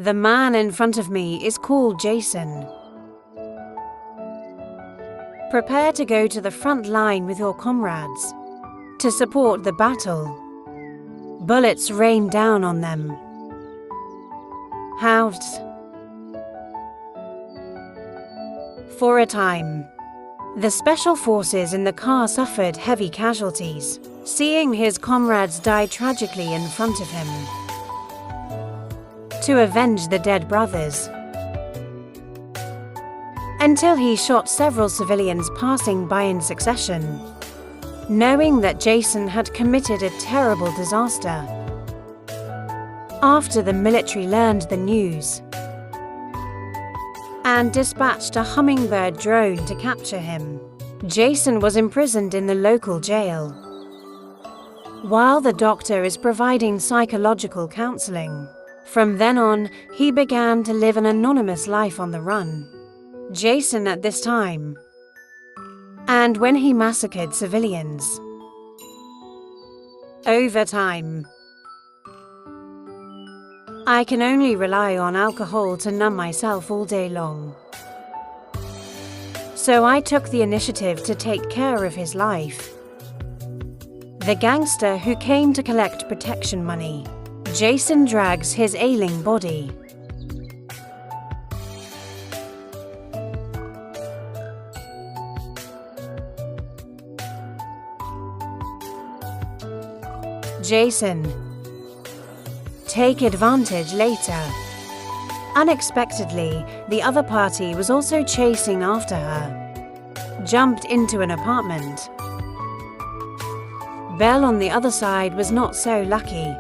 The man in front of me is called Jason. Prepare to go to the front line with your comrades to support the battle. Bullets rain down on them. House. For a time, the special forces in the car suffered heavy casualties, seeing his comrades die tragically in front of him. To avenge the dead brothers, until he shot several civilians passing by in succession, knowing that Jason had committed a terrible disaster. After the military learned the news and dispatched a hummingbird drone to capture him, Jason was imprisoned in the local jail. While the doctor is providing psychological counseling, from then on, he began to live an anonymous life on the run. Jason at this time, and when he massacred civilians. Over time, I can only rely on alcohol to numb myself all day long. So I took the initiative to take care of his life. The gangster who came to collect protection money, Jason drags his ailing body. Jason. Take advantage later. Unexpectedly, the other party was also chasing after her. Jumped into an apartment. Belle on the other side was not so lucky.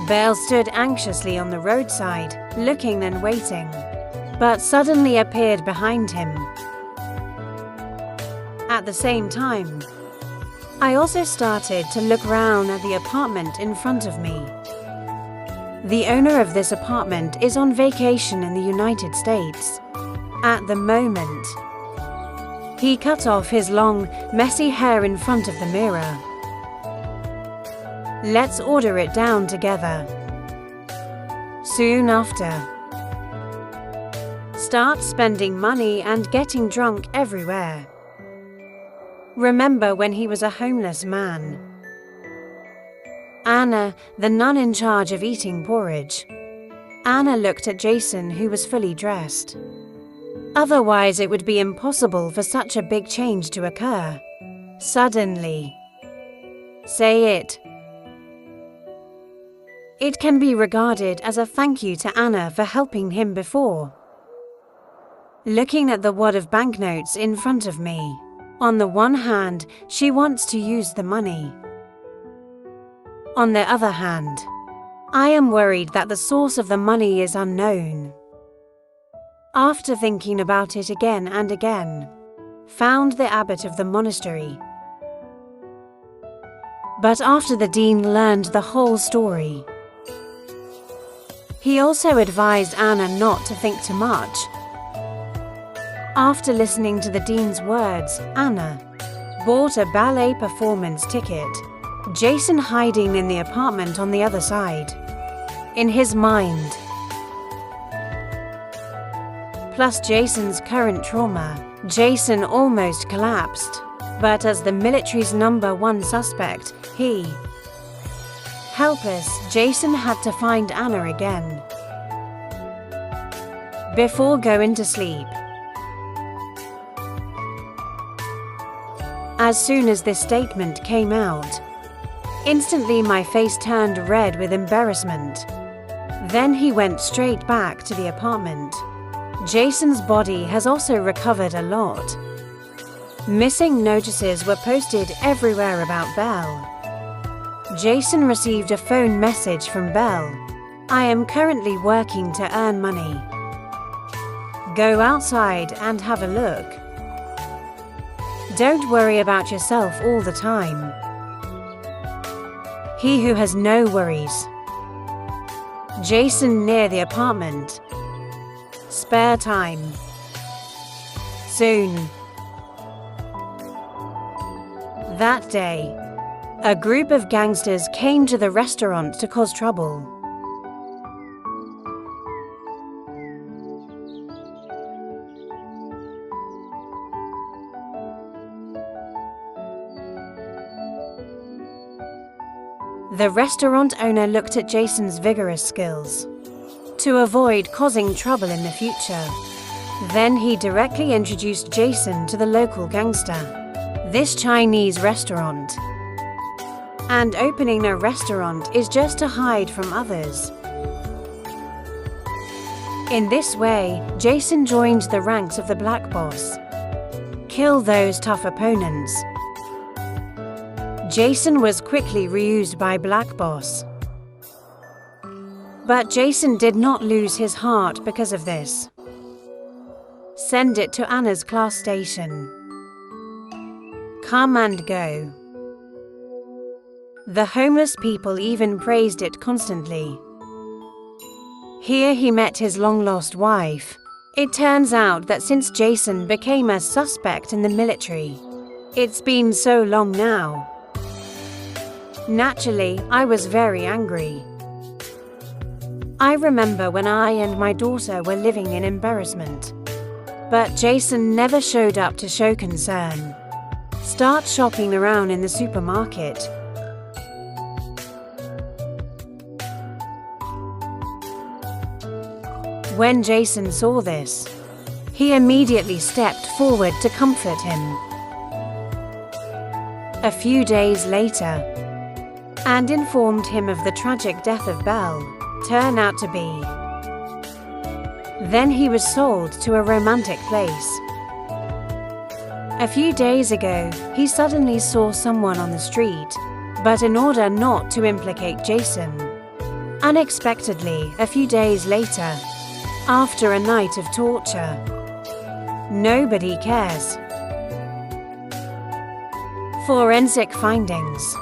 Belle stood anxiously on the roadside, looking and waiting, but suddenly appeared behind him. At the same time, I also started to look round at the apartment in front of me. The owner of this apartment is on vacation in the United States. At the moment, he cut off his long, messy hair in front of the mirror. Let's order it down together. Soon after, start spending money and getting drunk everywhere. Remember when he was a homeless man. Anna, the nun in charge of eating porridge. Anna looked at Jason, who was fully dressed. Otherwise, it would be impossible for such a big change to occur. Suddenly. Say it. It can be regarded as a thank you to Anna for helping him before. Looking at the wad of banknotes in front of me. On the one hand, she wants to use the money. On the other hand, I am worried that the source of the money is unknown. After thinking about it again and again, found the abbot of the monastery. But after the dean learned the whole story, he also advised Anna not to think too much. After listening to the dean's words, Anna bought a ballet performance ticket, Jason hiding in the apartment on the other side. In his mind, plus Jason's current trauma, Jason almost collapsed. But as the military's #1 suspect, helpless, Jason had to find Anna again. Before going to sleep. As soon as this statement came out, instantly my face turned red with embarrassment. Then he went straight back to the apartment. Jason's body has also recovered a lot. Missing notices were posted everywhere about Belle. Jason received a phone message from Belle. I am currently working to earn money. Go outside and have a look. Don't worry about yourself all the time. He who has no worries. Jason near the apartment. Spare time. Soon. That day, a group of gangsters came to the restaurant to cause trouble. The restaurant owner looked at Jason's vigorous skills to avoid causing trouble in the future. Then he directly introduced Jason to the local gangster, this Chinese restaurant. And opening a restaurant is just to hide from others. In this way, Jason joined the ranks of the Black Boss. Kill those tough opponents. Jason was quickly reused by Black Boss. But Jason did not lose his heart because of this. Send it to Anna's class station. Come and go. The homeless people even praised it constantly. Here he met his long-lost wife. It turns out that since Jason became a suspect in the military, it's been so long now. Naturally, I was very angry. I remember when I and my daughter were living in embarrassment. But Jason never showed up to show concern. Start shopping around in the supermarket. When Jason saw this, he immediately stepped forward to comfort him. A few days later, and informed him of the tragic death of Belle, turned out to be. Then he was sold to a romantic place. A few days ago, he suddenly saw someone on the street, but in order not to implicate Jason, unexpectedly, a few days later, after a night of torture, nobody cares. Forensic findings.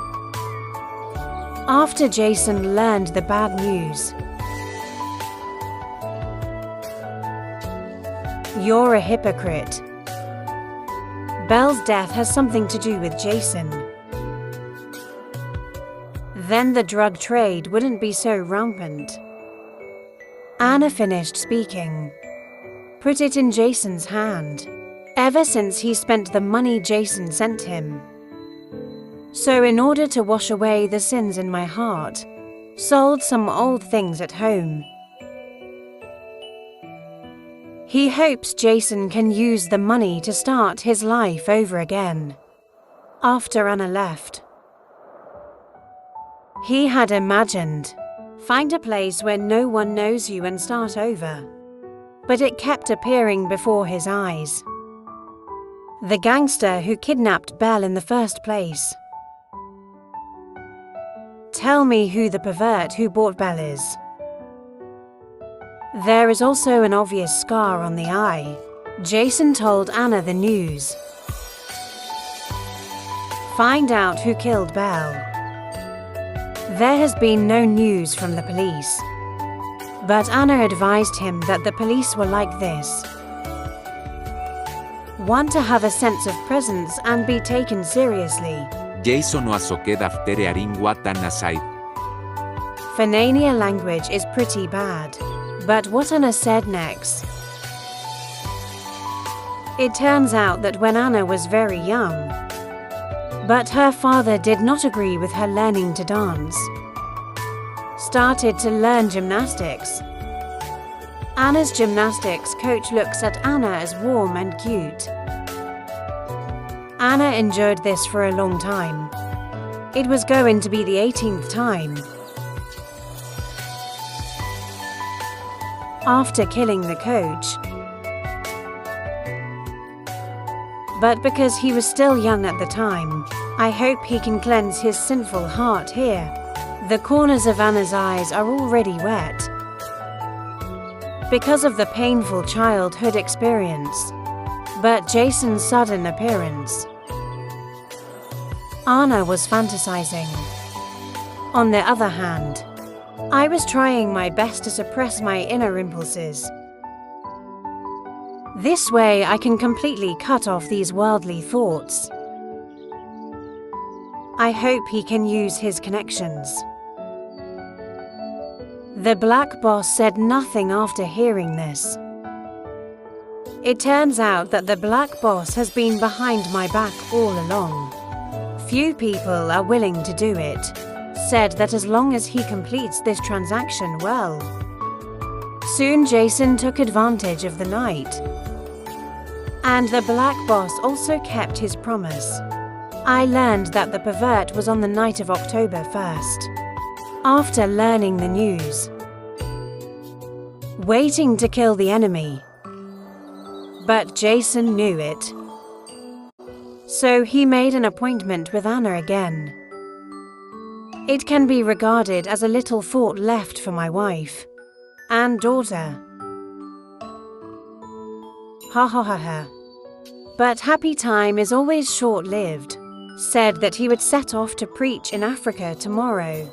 After Jason learned the bad news, you're a hypocrite. Belle's death has something to do with Jason. Then the drug trade wouldn't be so rampant. Anna finished speaking. Put it in Jason's hand. Ever since he spent the money Jason sent him. So in order to wash away the sins in my heart, sold some old things at home. He hopes Jason can use the money to start his life over again. After Anna left, he had imagined, find a place where no one knows you and start over. But it kept appearing before his eyes. The gangster who kidnapped Belle in the first place. Tell me who the pervert who bought Belle is. There is also an obvious scar on the eye. Jason told Anna the news. Find out who killed Belle. There has been no news from the police. But Anna advised him that the police were like this. Want to have a sense of presence and be taken seriously. Jason Oasoke daftere aringwata nasai. Fanania language is pretty bad. But what Anna said next. It turns out that when Anna was very young, but her father did not agree with her learning to dance. Started to learn gymnastics. Anna's gymnastics coach looks at Anna as warm and cute. Anna endured this for a long time. It was going to be the 18th time. After killing the coach. But because he was still young at the time, I hope he can cleanse his sinful heart here. The corners of Anna's eyes are already wet. Because of the painful childhood experience. But Jason's sudden appearance. Anna was fantasizing. On the other hand, I was trying my best to suppress my inner impulses. This way I can completely cut off these worldly thoughts. I hope he can use his connections. The Black Boss said nothing after hearing this. It turns out that the Black Boss has been behind my back all along. Few people are willing to do it. said that as long as he completes this transaction well. Soon Jason took advantage of the night. And the black boss also kept his promise. I learned that the pervert was on the night of October 1st. After learning the news, waiting to kill the enemy. But Jason knew it. So he made an appointment with Anna again. It can be regarded as a little thought left for my wife and daughter. Ha ha ha ha. But happy time is always short-lived. Said that he would set off to preach in Africa tomorrow.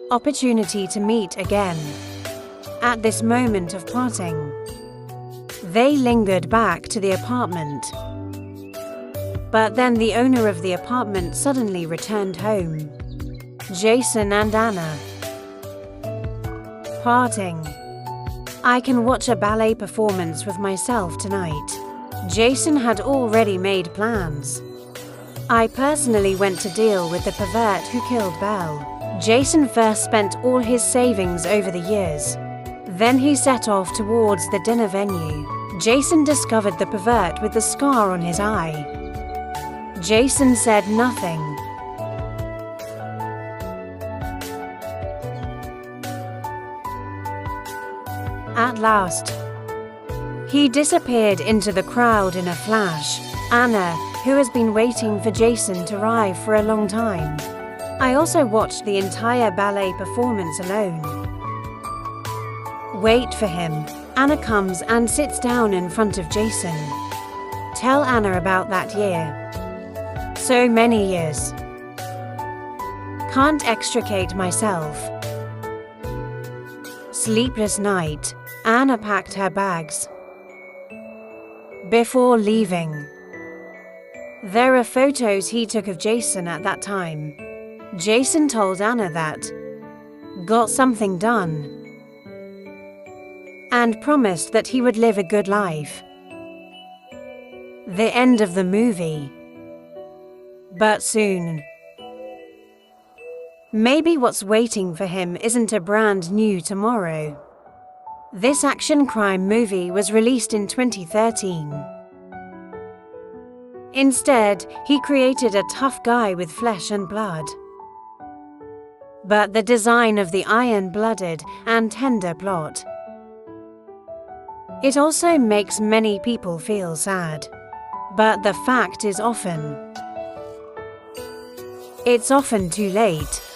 Opportunity to meet again. At this moment of parting, they lingered back to the apartment. But then the owner of the apartment suddenly returned home. Jason and Anna. Parting. I can watch a ballet performance with myself tonight. Jason had already made plans. I personally went to deal with the pervert who killed Belle. Jason first spent all his savings over the years. Then he set off towards the dinner venue. Jason discovered the pervert with the scar on his eye. Jason said nothing. At last, he disappeared into the crowd in a flash. Anna, who has been waiting for Jason to arrive for a long time. I also watched the entire ballet performance alone. Wait for him. Anna comes and sits down in front of Jason. Tell Anna about that year. So many years. Can't extricate myself. Sleepless night. Anna packed her bags. Before leaving, there are photos he took of Jason at that time. Jason told Anna that, got something done, and promised that he would live a good life. The end of the movie. But soon. Maybe what's waiting for him isn't a brand new tomorrow. This action crime movie was released in 2013. Instead, he created a tough guy with flesh and blood. But the design of the iron-blooded and tender plot. It also makes many people feel sad. But the fact is it's often too late.